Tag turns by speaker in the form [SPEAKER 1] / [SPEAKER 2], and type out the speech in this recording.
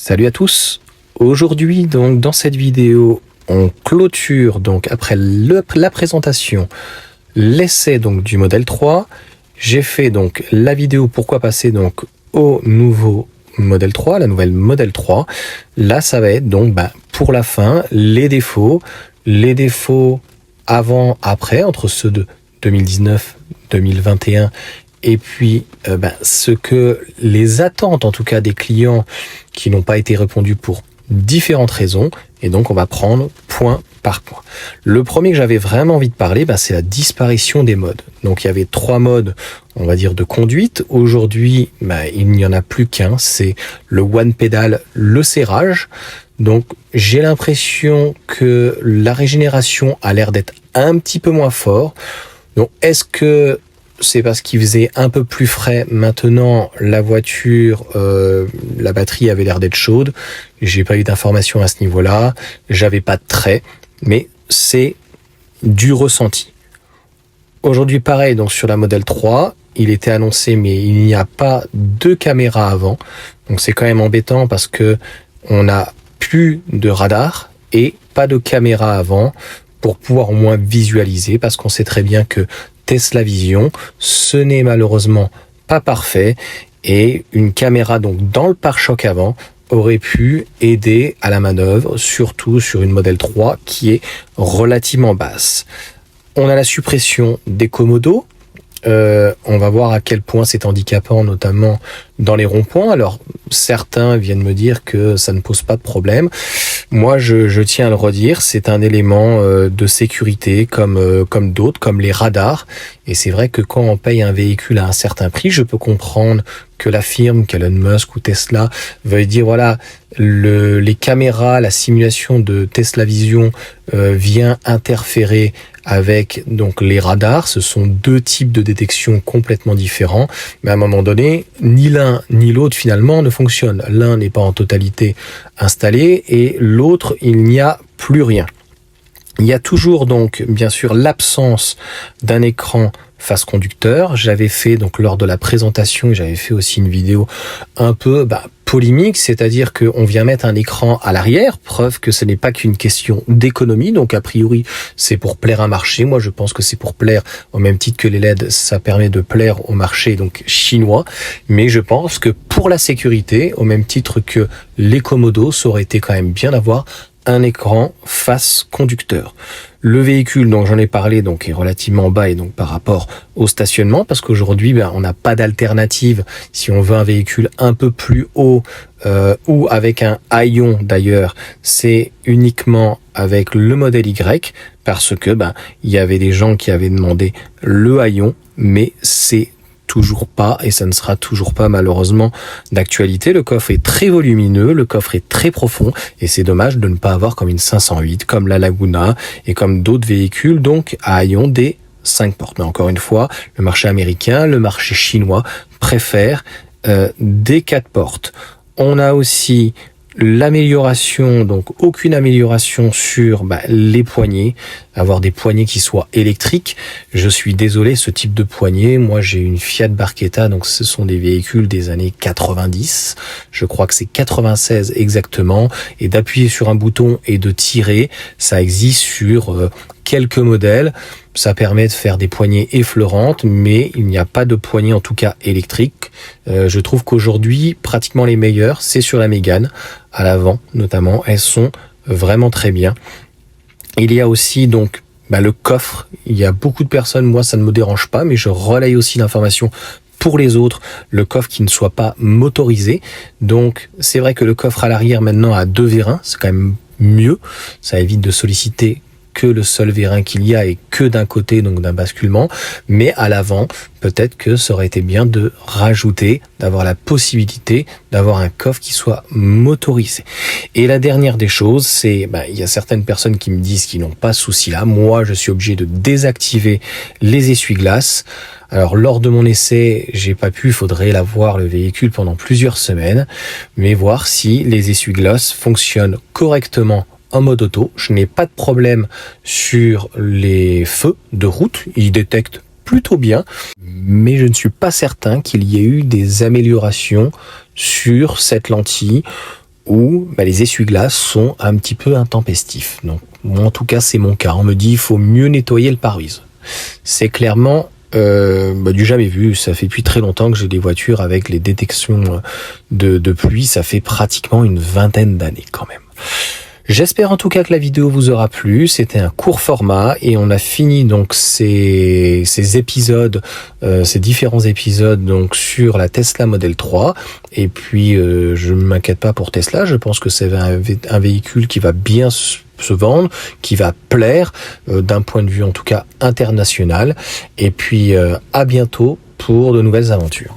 [SPEAKER 1] Salut à tous. Aujourd'hui, donc, dans cette vidéo, on clôture, donc, après la présentation, l'essai, donc, du modèle 3. J'ai fait, donc, la vidéo pourquoi passer, donc, au nouveau modèle 3, la nouvelle modèle 3. Là, ça va être, donc, pour la fin, les défauts avant, après, entre ceux de 2019, 2021, et puis ce que les attentes en tout cas des clients qui n'ont pas été répondues pour différentes raisons, et donc on va prendre point par point. Le premier que j'avais vraiment envie de parler, c'est la disparition des modes. Donc il y avait 3 modes, on va dire, de conduite. Aujourd'hui, il n'y en a plus qu'un, c'est le one pedal, le serrage. Donc j'ai l'impression que la régénération a l'air d'être un petit peu moins fort. Donc est-ce que c'est parce qu'il faisait un peu plus frais? Maintenant, la voiture, la batterie avait l'air d'être chaude. J'ai pas eu d'informations à ce niveau-là. J'avais pas de trait, mais c'est du ressenti. Aujourd'hui, pareil, donc sur la modèle 3, il était annoncé, mais il n'y a pas de caméra avant. Donc c'est quand même embêtant parce que on n'a plus de radar et pas de caméra avant pour pouvoir au moins visualiser, parce qu'on sait très bien que Tesla Vision, ce n'est malheureusement pas parfait, et une caméra donc dans le pare-choc avant aurait pu aider à la manœuvre, surtout sur une modèle 3 qui est relativement basse. On a la suppression des commodos. On va voir à quel point c'est handicapant, notamment dans les ronds-points. Alors, certains viennent me dire que ça ne pose pas de problème. Moi, je tiens à le redire, c'est un élément de sécurité comme d'autres, comme les radars. Et c'est vrai que quand on paye un véhicule à un certain prix, je peux comprendre que la firme, qu'Elon Musk ou Tesla, veuille dire voilà, les caméras, la simulation de Tesla Vision vient interférer avec donc les radars. Ce sont 2 types de détection complètement différents, mais à un moment donné, ni l'un ni l'autre finalement ne fonctionne. L'un n'est pas en totalité installé et l'autre, il n'y a plus rien. Il y a toujours donc bien sûr l'absence d'un écran face conducteur. J'avais fait donc lors de la présentation, j'avais fait aussi une vidéo un peu polémique, c'est-à-dire qu'on vient mettre un écran à l'arrière, preuve que ce n'est pas qu'une question d'économie, donc a priori c'est pour plaire un marché. Moi je pense que c'est pour plaire, au même titre que les LED, ça permet de plaire au marché donc chinois, mais je pense que pour la sécurité, au même titre que les commodos, ça aurait été quand même bien d'avoir un écran face conducteur. Le véhicule dont j'en ai parlé donc est relativement bas, et donc par rapport au stationnement, parce qu'aujourd'hui on n'a pas d'alternative si on veut un véhicule un peu plus haut ou avec un haillon. D'ailleurs, c'est uniquement avec le modèle Y, parce que il y avait des gens qui avaient demandé le haillon, mais c'est toujours pas, et ça ne sera toujours pas malheureusement d'actualité. Le coffre est très volumineux, le coffre est très profond, et c'est dommage de ne pas avoir comme une 508, comme la Laguna et comme d'autres véhicules donc à haillons des 5 portes. Mais encore une fois, le marché américain, le marché chinois préfère des 4 portes. On a aussi l'amélioration, donc aucune amélioration sur les poignées, avoir des poignées qui soient électriques. Je suis désolé, ce type de poignée, moi j'ai une Fiat Barchetta, donc ce sont des véhicules des années 90, je crois que c'est 96 exactement, et d'appuyer sur un bouton et de tirer, ça existe sur quelques modèles. Ça permet de faire des poignées effleurantes, mais il n'y a pas de poignée en tout cas électrique. Je trouve qu'aujourd'hui, pratiquement les meilleures, c'est sur la Mégane, à l'avant notamment. Elles sont vraiment très bien. Il y a aussi donc le coffre. Il y a beaucoup de personnes, moi ça ne me dérange pas, mais je relaye aussi l'information pour les autres, le coffre qui ne soit pas motorisé. Donc c'est vrai que le coffre à l'arrière maintenant a 2 vérins, c'est quand même mieux. Ça évite de solliciter que le seul vérin qu'il y a et que d'un côté, donc d'un basculement, mais à l'avant, peut-être que ça aurait été bien de rajouter, d'avoir la possibilité d'avoir un coffre qui soit motorisé. Et la dernière des choses, c'est, il y a certaines personnes qui me disent qu'ils n'ont pas ce souci-là. Moi, je suis obligé de désactiver les essuie-glaces. Alors, lors de mon essai, j'ai pas pu, il faudrait l'avoir le véhicule pendant plusieurs semaines, mais voir si les essuie-glaces fonctionnent correctement en mode auto. Je n'ai pas de problème sur les feux de route, ils détectent plutôt bien, mais je ne suis pas certain qu'il y ait eu des améliorations sur cette lentille. où les essuie-glaces sont un petit peu intempestifs. Donc, moi, en tout cas, c'est mon cas. On me dit il faut mieux nettoyer le pare-brise. C'est clairement du jamais vu. Ça fait depuis très longtemps que j'ai des voitures avec les détections de pluie. Ça fait pratiquement une vingtaine d'années quand même. J'espère en tout cas que la vidéo vous aura plu. C'était un court format et on a fini donc ces épisodes, ces différents épisodes donc sur la Tesla Model 3. Et puis je ne m'inquiète pas pour Tesla. Je pense que c'est un véhicule qui va bien se vendre, qui va plaire d'un point de vue en tout cas international. Et puis à bientôt pour de nouvelles aventures.